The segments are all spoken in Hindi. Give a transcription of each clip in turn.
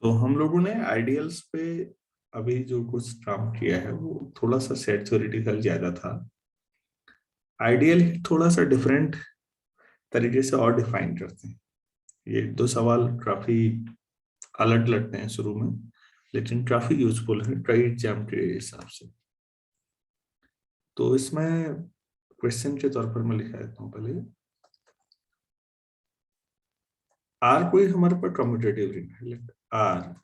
तो हम लोगों ने आइडियल्स पे अभी जो कुछ काम किया है वो थोड़ा सा सेट थ्योरेटिकल ज्यादा था। आइडियल थोड़ा सा डिफरेंट तरीके से और डिफाइन करते हैं। ये दो सवाल काफी अलग लगते हैं शुरू में, लेकिन काफी यूजफुल है कई एग्जाम के हिसाब से। तो इसमें क्वेश्चन के तौर पर मैं लिखा देता हूँ पहले। आर कोई हमारे पास कम्यूटेटिव रिंग है, let R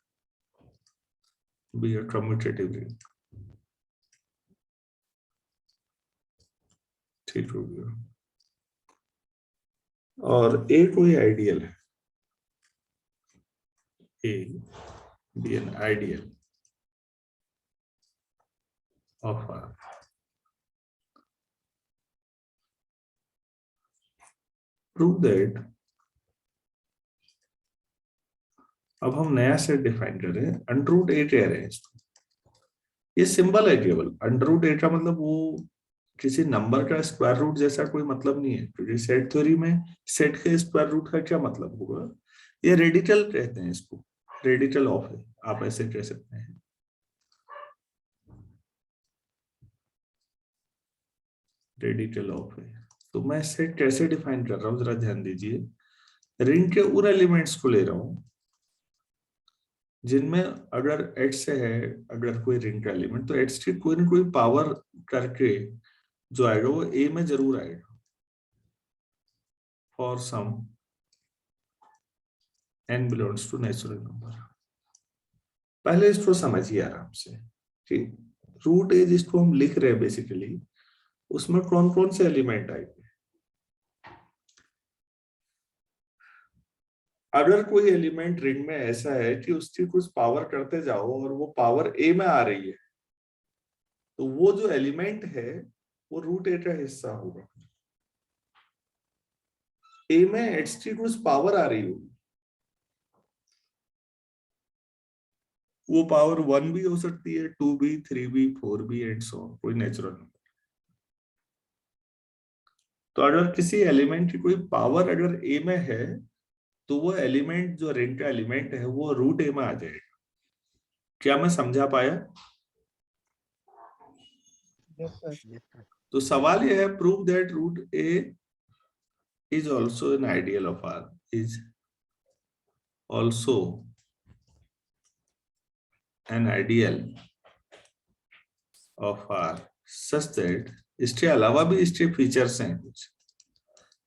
be a commutative ring. ठीक हो गया। और ए कोई आइडियल है, A be an ideal of R. Prove that, अब हम नया सेट डिफाइन कर रहे हैं। अंडर रूट ए कह रहे हैं इसको, ये सिंबल है केवल। अंडर रूट ए का मतलब वो किसी नंबर का स्क्वायर रूट जैसा कोई मतलब नहीं है, क्योंकि सेट थ्योरी में सेट के स्क्वायर रूट का क्या मतलब होगा। ये रेडिकल कहते हैं इसको, रेडिकल ऑफ है, आप ऐसे कह सकते हैं। रेडिकल ऑफ है। तो मैं सेट कैसे डिफाइन कर रहा हूँ जरा ध्यान दीजिए। रिंग के उन एलिमेंट्स को ले रहा हूं जिनमें अगर h से है, अगर कोई रिंग का एलिमेंट, तो h की कोई ना कोई पावर करके जो आएगा वो a में जरूर आएगा for some n belongs to natural number. पहले इसको समझिए आराम से कि रूट ए जिसको हम लिख रहे हैं बेसिकली, उसमें कौन कौन से एलिमेंट आएंगे। अगर कोई एलिमेंट रिंग में ऐसा है कि उसकी कुछ पावर करते जाओ और वो पावर ए में आ रही है, तो वो जो एलिमेंट है वो रूट ए का हिस्सा होगा। ए में एच की कुछ पावर आ रही होगी, वो पावर 1 भी हो सकती है, 2 भी, 3 भी, 4 भी एंड सो ऑन, कोई नेचुरल नंबर। तो अगर किसी एलिमेंट की कोई पावर अगर ए में है, तो वो एलिमेंट जो रिंग का एलिमेंट है वो रूट ए में आ जाएगा। क्या मैं समझा पाया? तो सवाल यह है, prove that root A is also an ideal of R, is also an ideal of R such that, इसके अलावा भी इसके फीचर्स हैं कुछ।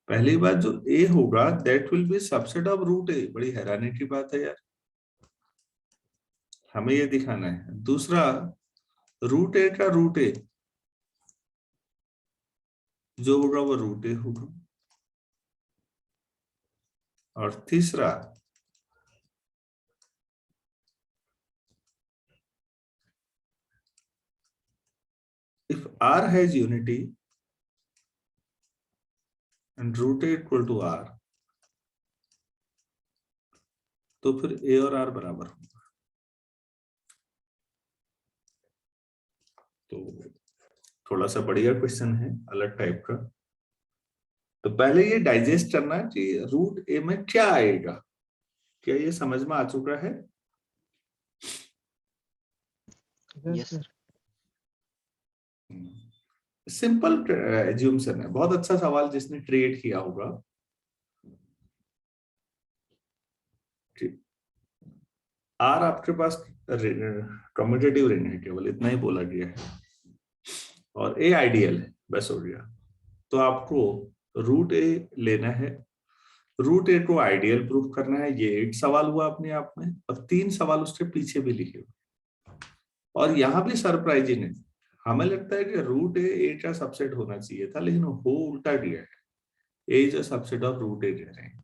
पहली बात, जो ए होगा that will be subset of root A. बड़ी हैरानी की बात है यार, हमें ये दिखाना है। दूसरा, रूट ए का रूट ए जो होगा वो रूट ए होगा। और तीसरा, if R has unity and root A equal to R, तो फिर ए और आर बराबर होगा। तो थोड़ा सा बढ़िया क्वेश्चन है, अलग टाइप का। तो पहले ये डाइजेस्ट करना कि रूट ए में क्या आएगा। क्या ये समझ में आ चुका है? Yes sir. सिंपल एज्यूम्शन है, बहुत अच्छा सवाल जिसने क्रिएट किया होगा। आर आपके पास कम्यूटेटिव रिंग है, केवल इतना ही बोला गया है, और ए आइडियल है, बस हो गया। तो आपको रूट ए लेना है, रूट ए को आइडियल प्रूफ करना है। ये एक सवाल हुआ अपने आप में, और 3 सवाल उसके पीछे भी लिखे हुए। और यहाँ भी सरप्राइजिंग है, हमें लगता है कि रूट ए का सबसेट होना चाहिए था, लेकिन हो उल्टा गया है। A is a subset of root A कह रहे हैं।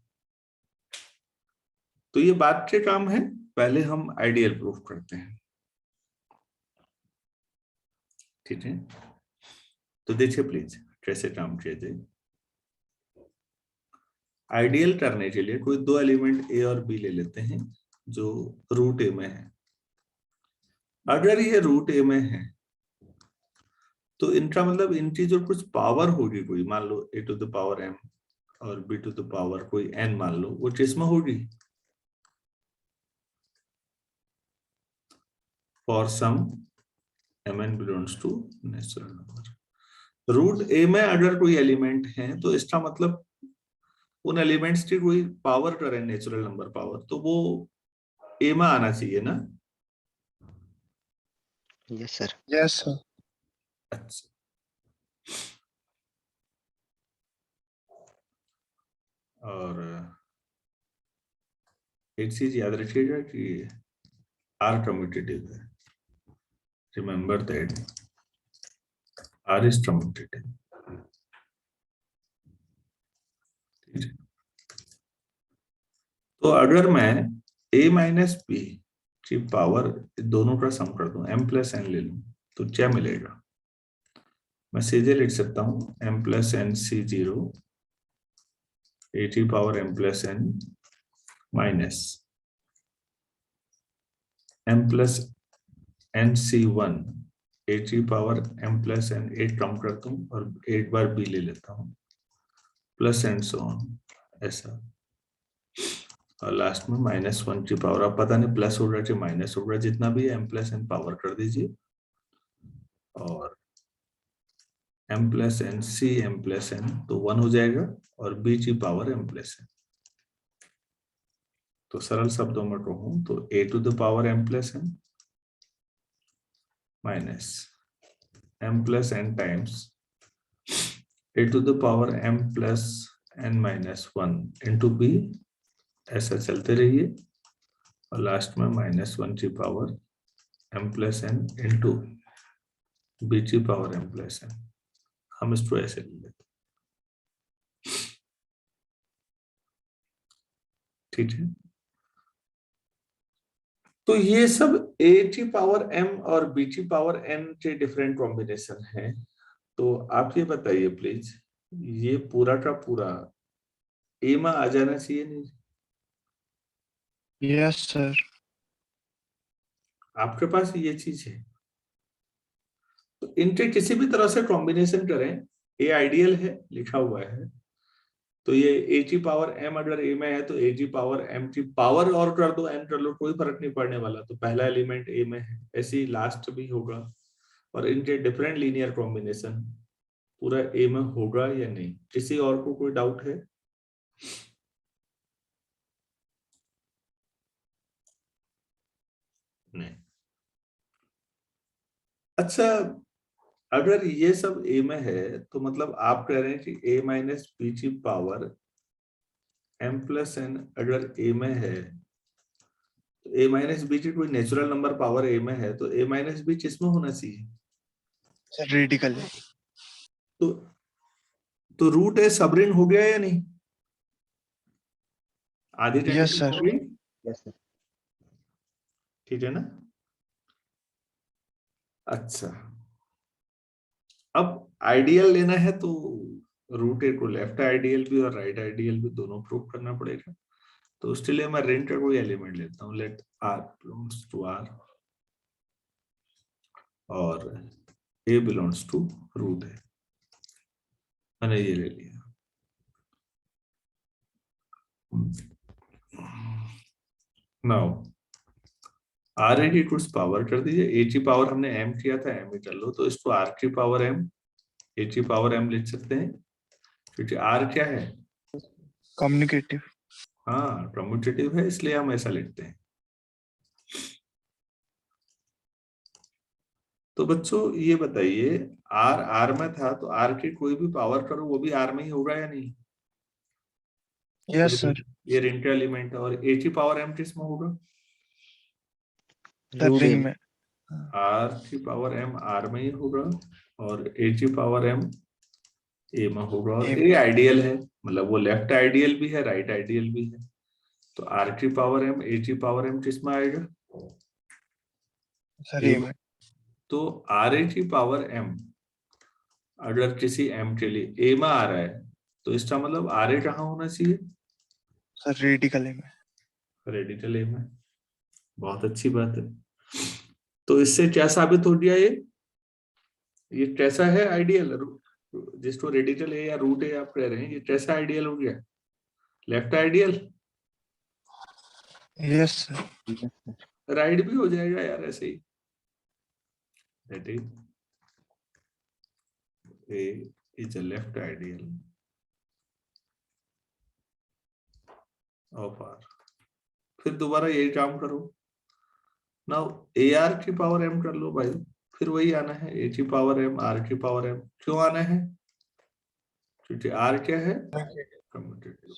तो ये बात के काम है, पहले हम आइडियल प्रूफ करते हैं। ठीक है, तो देखिए प्लीज कैसे काम किया जाए। आइडियल करने के लिए कोई 2 एलिमेंट ए और बी ले लेते हैं जो रूट ए में है। अगर ये रूट ए में है तो इनका मतलब इनकी जो कुछ पावर होगी कोई, मान लो ए टू द पावर एम और बी टू द पावर कोई एन मान लो, वो किसमें होगी? for some mn belongs to natural number. Root A में अगर कोई एलिमेंट है तो इसका मतलब उन एलिमेंट्स की कोई पावर करें नेचुरल नंबर पावर, तो वो ए में आना चाहिए ना। Yes sir. Yes sir. अच्छा, और एक चीज याद रखिएगा कि आर कम्यूटेटिव है। Remember that R is commutative. तो अगर मैं a माइनस बी की पावर दोनों का सम कर दूं, m प्लस एन ले लूं, तो क्या मिलेगा? मैं सीधे लिख सकता हूं m plus N C zero A की power m plus N minus m plus N C one A की पावर m प्लस एन, 8 कम करता हूं और एक बार b ले लेता हूं, प्लस एंड सो ऑन, ऐसा। और लास्ट में -1 की पावर, अब पता नहीं प्लस होगा कि माइनस होगा, जितना भी m प्लस एन पावर कर दीजिए, और m plus N C m plus N तो 1 हो जाएगा, और b की पावर m प्लस एन। तो सरल शब्दों में कहूं तो a to the power m plus N minus m plus N times a to the power m plus N minus 1 into b, ऐसा चलते रहिए, और लास्ट में -1 की power m plus N into b की पावर m प्लस एन। हम इसको ऐसे ले लेते, ठीक है। तो ये सब a की पावर m और b की पावर n के डिफरेंट कॉम्बिनेशन हैं। तो आप ये बताइए प्लीज, ये पूरा का पूरा a में आ जाना चाहिए नहीं? Yes sir. आपके पास ये चीज है, तो इनके किसी भी तरह से कॉम्बिनेशन करें, a आइडियल है लिखा हुआ है, तो ये a की पावर m अगर a में है तो a की पावर m की पावर और कर दो, n कर लो, कोई फर्क नहीं पड़ने वाला। तो पहला एलिमेंट a में है, ऐसे ही लास्ट भी होगा, और इनके डिफरेंट लीनियर कॉम्बिनेशन पूरा a में होगा या नहीं? किसी और को कोई डाउट है? नहीं। अच्छा, अगर ये सब a में है तो मतलब आप कह रहे हैं कि a माइनस बी की पावर m प्लस एन अगर a में है, तो a माइनस बी की कोई नेचुरल नंबर पावर a में है, तो a माइनस बी किसमें होना चाहिए? सर रेडिकल है। तो रूट ए सब रिंग हो गया या नहीं? आधी यस कंडीशन सर। हो गई, यस सर। ठीक है ना? अच्छा, अब आइडियल लेना है तो रूट ए को लेफ्ट आइडियल भी और राइट आइडियल भी दोनों प्रूव करना पड़ेगा। तो उसके लिए मैं रेंट का कोई एलिमेंट लेता हूँ, let r belongs to r और a बिलोंग्स टू रूट है, मैंने ये ले लिया। नाउ आर ए की कुछ पावर कर दीजिए, ए की पावर हमने m किया था, m ही कर लो, तो इसको r की पावर m, a की पावर m लिख सकते हैं, क्योंकि r क्या है? कम्युनिकेटिव। हाँ, कम्यूटेटिव है, इसलिए हम ऐसा लिखते हैं। तो बच्चों ये बताइए, r में था तो r की कोई भी पावर करो वो भी r में ही होगा या नहीं? Yes sir. ये रिंग का एलिमेंट है, और a की पावर m किस में होगा? सर रूट रिंग में। r की पावर m r में ही होगा, और a की पावर m a में होगा, और a आइडियल है, मतलब वो लेफ्ट आइडियल भी है, राइट आइडियल भी है। तो r की पावर m a की पावर m किस में आएगा? सर ए में। तो r की पावर m अगर किसी m के लिए a में आ रहा है, तो इसका मतलब r कहाँ होना चाहिए? सर रेडिकल है में। रेडिकल a में। बहुत अच्छी बात है। तो इससे क्या साबित हो गया? ये कैसा है आइडियल, जिसको रेडिकल है या रूट है आप कह रहे हैं, ये कैसा आइडियल हो गया? Left ideal? Yes sir. Yes sir. Right भी हो जाएगा यार ऐसे ही। that is A is a left ideal of R. फिर दोबारा यही काम करो, नाउ AR की पावर M कर लो भाई, फिर वही आना है A की पावर M R की पावर M। क्यों आना है? क्योंकि R क्या है? कम्यूटेटिव।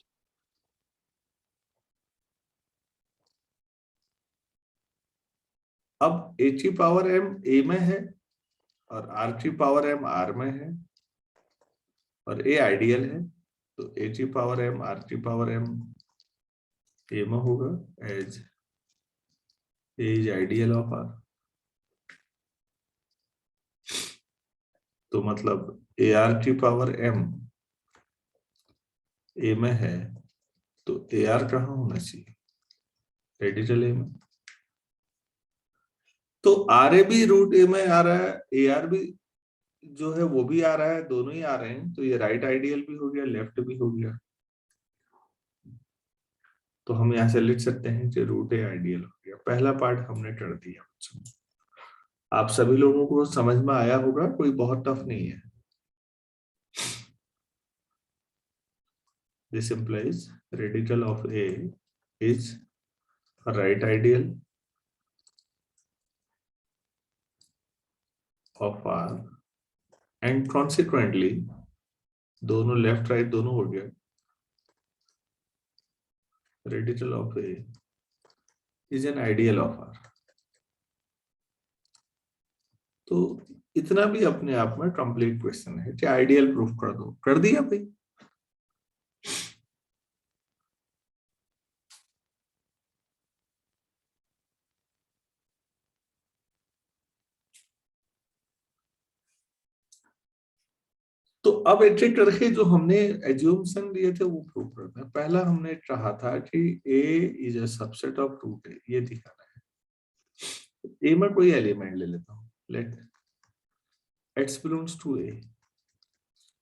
अब A की पावर M A में है और R की पावर M R में है और A आइडियल है, तो A की पावर M R की पावर M A में होगा, as A is ideal of R। तो मतलब AR की पावर M A में है, तो AR कहाँ होना चाहिए? रेडिकल A में। तो RA भी रूट A में आ रहा है, AR भी जो है वो भी आ रहा है, दोनों ही आ रहे हैं, तो ये राइट आइडियल भी हो गया, लेफ्ट भी हो गया। तो हम यहाँ से लिख सकते हैं कि रूट ए आइडियल हो गया। पहला पार्ट हमने कर दिया। आप सभी लोगों को समझ में आया होगा, कोई बहुत टफ नहीं है। This implies radical of A is a right ideal of R and consequently दोनों लेफ्ट राइट दोनों हो गया, radical of A is an ideal of R। तो इतना भी अपने आप में कंप्लीट क्वेश्चन है कि आइडियल प्रूफ कर दो, कर दिया भाई। तो अब एक एक करके जो हमने एज्यूम्शन दिए थे वो प्रूव करते हैं। पहला हमने कहा था कि A is a subset of root A, ये दिखाना है। A में कोई एलिमेंट ले लेता हूँ, late x belongs to A,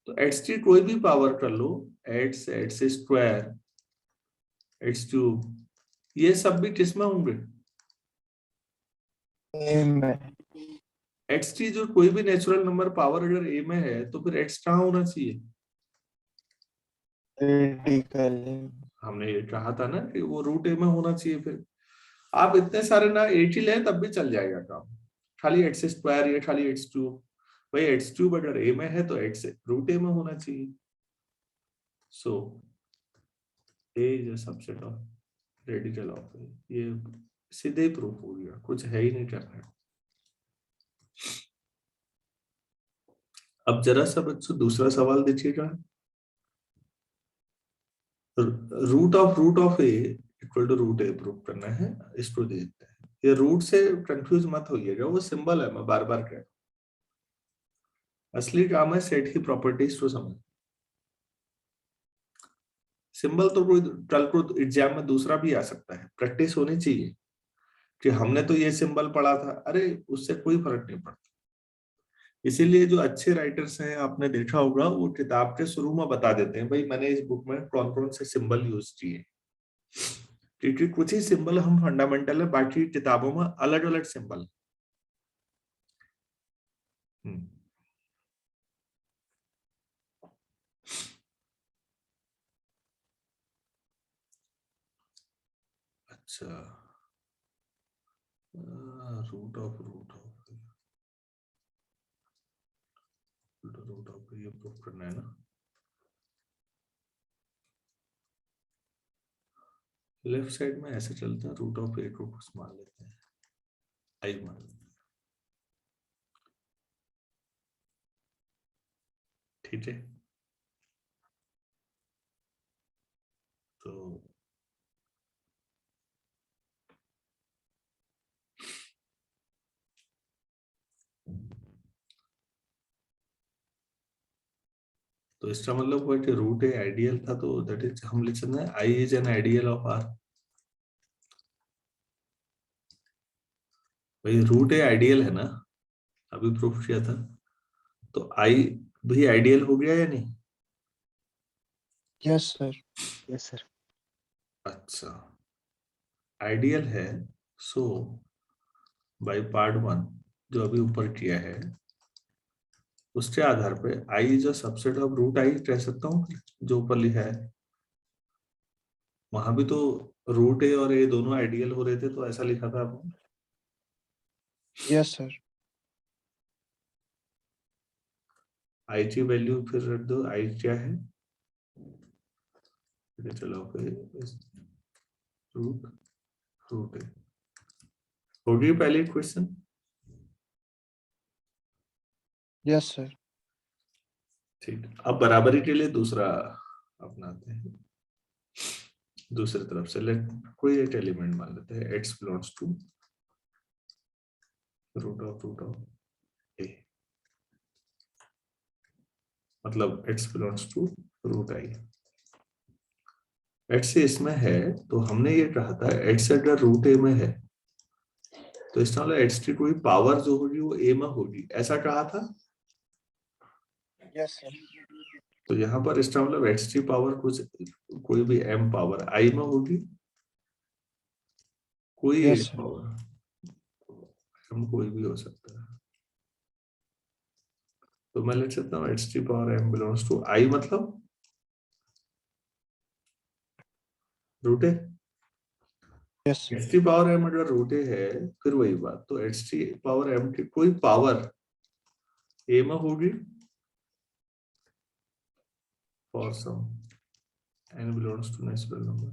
तो x की कोई भी पावर कर लो, x स्क्वायर, x क्यूब, ये सब भी किसमें होंगे? A में। x की जो कोई भी नेचुरल नंबर पावर अगर A में है तो फिर x कहाँ होना चाहिए? रेडिकल हमने ये कहा था ना कि वो रूट A में होना चाहिए। फिर आप इतने सारे ना एक ही लें तब भी चल जाएगा काम, खाली एक्स स्क्वायर या खाली एक्स क्यूब। भाई एक्स क्यूब अगर A में है तो x रूट A में होना चाहिए। सो A is a subset of radical of A। ये सीधे ही प्रूफ हो गया, कुछ है ही नहीं करना। अब जरा सा बच्चों दूसरा सवाल देखिएगा। Root of A equal to root A proof करना है, इसको दे देते हैं। ये रूट से कंफ्यूज मत होइएगा, वो सिंबल है, मैं बार बार कह रहा हूं। असली काम है सेट की प्रॉपर्टीज को समझ। सिंबल तो कोई कल को एग्जाम में दूसरा भी आ सकता है, प्रैक्टिस होनी चाहिए कि हमने तो ये सिंबल पढ़ा था, अरे उससे कोई फर्क नहीं पड़ता। इसीलिए जो अच्छे राइटर्स हैं, आपने देखा होगा, वो किताब के शुरू में बता देते हैं, भाई मैंने इस बुक में कौन कौन से सिंबल यूज किए, क्योंकि कुछ ही सिंबल हम फंडामेंटल है, बाकी किताबों में अलग अलग सिंबल। अच्छा, रूट ऑफ ये प्रूफ करना है ना। लेफ्ट साइड में ऐसे चलता है, रूट ऑफ A को कुछ मान लेते हैं, आई मान लेते हैं, ठीक है। तो इसका मतलब हुआ कि रूट ए आइडियल था, तो दैट इज हम लिख सकते हैं I is an ideal of R. भाई रूट ए आइडियल है ना, अभी प्रूफ किया था, तो आई भी आइडियल हो गया या नहीं? Yes sir. Yes sir. अच्छा, आइडियल है, सो बाय पार्ट 1 जो अभी ऊपर किया है उसके आधार पे I is a subset of root I कह सकता हूँ, जो ऊपर लिखा है। वहां भी तो रूट ए और ए दोनों आइडियल हो रहे थे, तो ऐसा लिखा था आपने। Yes sir. आई की वैल्यू फिर रख दो, आई क्या है, चलो रूट रूट ए होगी पहले क्वेश्चन। Yes sir. ठीक, अब बराबरी के लिए दूसरा अपनाते हैं। दूसरी तरफ से लेट कोई एक एलिमेंट मान लेते हैं, x belongs to root of A, मतलब x belongs to root I. x इसमें है तो हमने ये कहा था x अगर रूट ए में है तो इसका मतलब x की कोई पावर जो होगी वो a में होगी, ऐसा कहा था। Yes sir. तो यहाँ पर इसका मतलब x की पावर कुछ कोई भी m पावर i में होगी, कोई यस एक सर। पावर m कोई भी हो सकता है। तो मैं लिख सकता हूँ x की power m belongs to i, मतलब root A. Yes sir. x की पावर m अगर रूट ए है फिर वही बात, तो x की पावर m की कोई पावर a में होगी for some n belongs to natural number.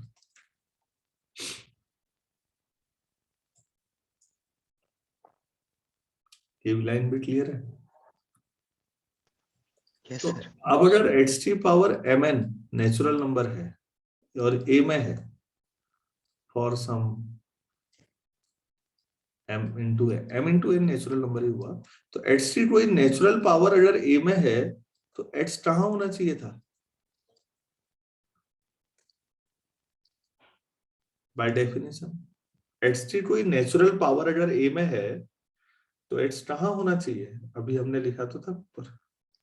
ये लाइन भी क्लियर है। यस तो सर। अब अगर x की पावर mn नेचुरल नंबर है और a में है for some m into n natural number ही हुआ, तो x की कोई नेचुरल पावर अगर a में है तो x कहाँ होना चाहिए था बाय डेफिनेशन। x की कोई नेचुरल पावर अगर a में है तो x कहाँ होना चाहिए, अभी हमने लिखा तो था ऊपर,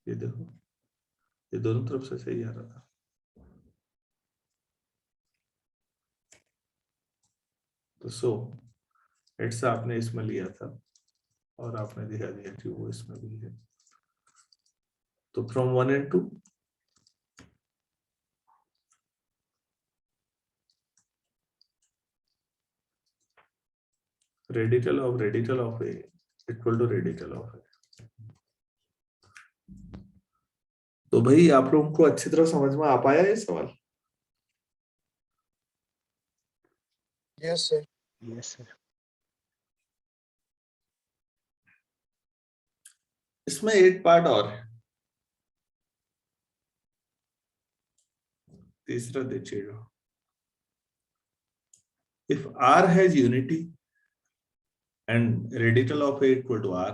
ये देखो ये दोनों तरफ से सही आ रहा था। तो सो x आपने इसमें लिया था और आपने दिखा दिया कि वो इसमें भी है। तो from 1 and 2 radical of a equal to radical of a। तो भाई आप लोगों को अच्छी तरह समझ में आ पाया ये सवाल। Yes sir. Yes sir. इसमें एक पार्ट और है, तीसरा देखिएगा। If r has unity and radical of a equal to r,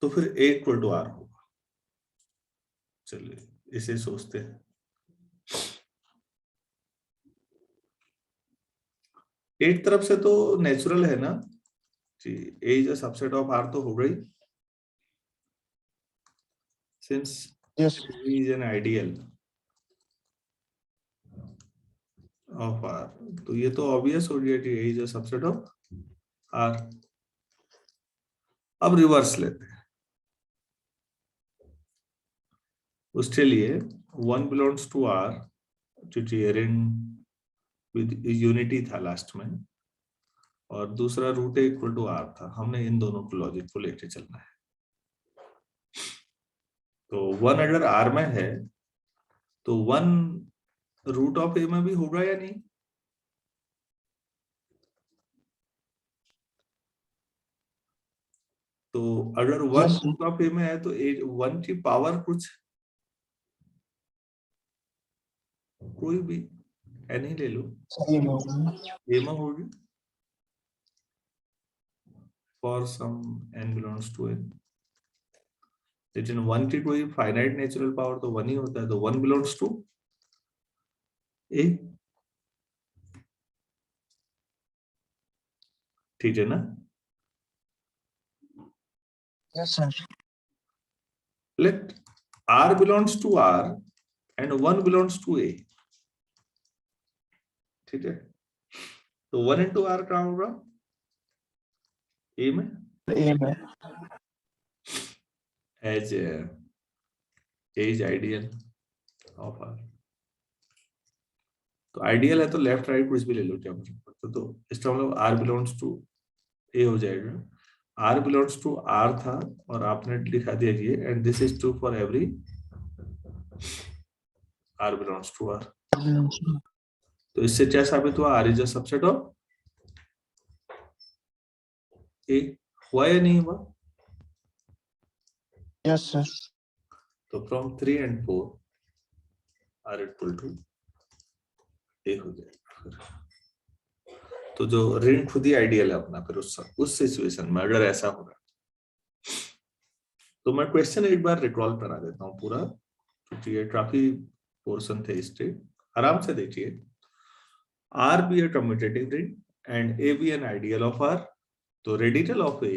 तो फिर a equal to r होगा। चलिए इसे सोचते हैं। एक तरफ से तो नेचुरल है ना जी, a is a subset of r तो हो गई, since yes. v is an ideal of r, तो ये तो ऑब्वियस हो गया कि a is a subset of r। अब रिवर्स लेते हैं, उसके लिए 1 belongs to r क्योंकि विद यूनिटी था लास्ट में, और दूसरा root A equal to R था। हमने इन दोनों को लॉजिक को लेके चलना है। तो 1 अगर आर में है तो 1 रूट ऑफ ए में भी होगा या नहीं? तो अगर 1 यस। रूट ऑफ ए में है तो 1 की पावर कुछ कोई भी एन ही ले लो, सही में। ए में होगी for some N belongs to N. लेकिन 1 की कोई फाइनाइट नेचुरल पावर तो 1 ही होता है, तो 1 बिलोंग्स टू ए। ठीक है ना? Yes sir. Let r belongs to r and 1 belongs to a। ठीक है, तो 1 into r कहाँ होगा? ए में A में as as ideal of R. तो आइडियल है तो लेफ्ट राइट कुछ भी ले लो, क्या मतलब पड़ता। तो इसका मतलब आर बिलोंग्स टू ए हो जाएगा। आर बिलोंग्स टू आर था और आपने लिखा दिया ये, and this is true for every R belongs to R. तो इससे क्या साबित हुआ, R is a subset of A. हुआ या नहीं हुआ? Yes, sir. तो from 3 and 4 R equal to A हो जाएगा। तो जो ऋण खुद ही आइडियल है अपना, फिर उस सिचुएशन में अगर ऐसा हो रहा, तो मैं क्वेश्चन एक बार रिकॉल करा देता हूँ पूरा, क्योंकि ये काफी पोर्शन थे इसके। आराम से देखिए, R be a commutative ring and A be an ideal of R. तो रेडिकल ऑफ ए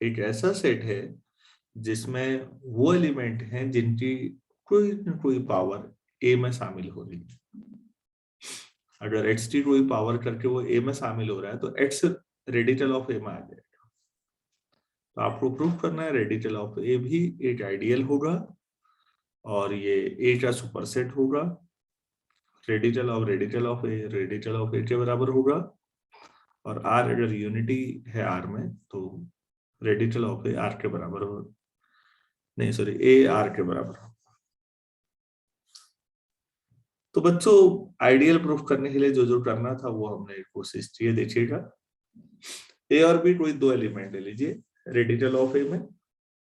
एक ऐसा सेट है जिसमें वो एलिमेंट हैं जिनकी कोई न कोई पावर ए में शामिल हो रही है। अगर एक्स की कोई पावर करके वो ए में शामिल हो रहा है तो एक्स रेडिकल ऑफ ए में आ जाएगा। तो आपको प्रूव करना है रेडिकल ऑफ ए भी एक आइडियल होगा और ये ए का सुपरसेट होगा। रेडिकल ऑफ ए के बराबर होगा, और आर अगर यूनिटी है आर में तो रेडिकल ऑफ ए आर के बराबर हो, नहीं सॉरी, ए आर के बराबर हो। तो बच्चों आइडियल प्रूफ करने के लिए जो जो करना था वो हमने कोशिश की है। देखिएगा, ए और बी कोई दो एलिमेंट ले लीजिए रेडिकल ऑफ ए में,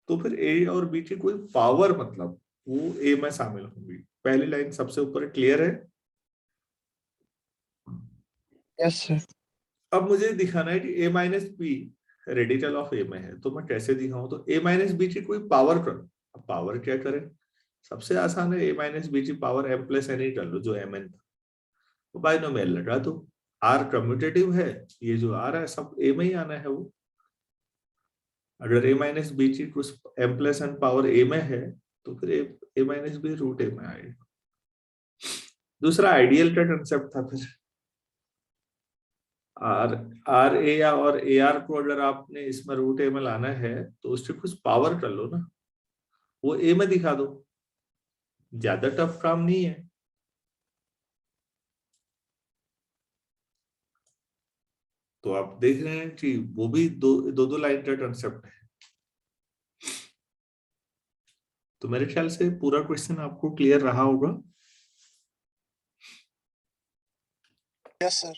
तो फिर ए और बी की कोई पावर मतलब वो ए में शामिल होगी। पहली लाइन सबसे ऊपर क्लियर है? Yes, sir. अब मुझे दिखाना है कि ए माइनस बी रेडिकल ऑफ ए में है, तो मैं कैसे दिखाऊं? तो ए माइनस बी की कोई पावर करो। अब पावर क्या करें? सबसे आसान है, ए माइनस बी की पावर एम प्लस एन ही कर लो, जो एम एन था, तो बाइनोमियल लगा दो। आर कम्यूटेटिव है, ये जो आर है सब ए में ही आना है। वो अगर ए माइनस बी की कुछ एम प्लस एन पावर ए में है तो फिर ए माइनस बी रूट ए में आएगा। दूसरा आइडियल का कंसेप्ट था, फिर आर आर ए या और ए आर को अगर आपने इसमें रूट ए में लाना है तो उसकी कुछ पावर कर लो ना, वो ए में दिखा दो। ज्यादा टफ काम नहीं है। तो आप देख रहे हैं कि वो भी दो लाइन का कंसेप्ट है। तो मेरे ख्याल से पूरा क्वेश्चन आपको क्लियर रहा होगा। Yes, sir.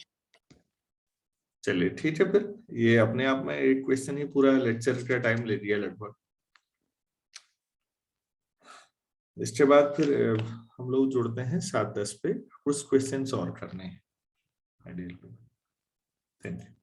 चलिए ठीक है, फिर ये अपने आप में एक क्वेश्चन ही पूरा लेक्चर का टाइम ले लिया लगभग। इसके बाद फिर हम लोग जुड़ते हैं 7:10 पे, कुछ क्वेश्चंस और करने हैं। Thank you.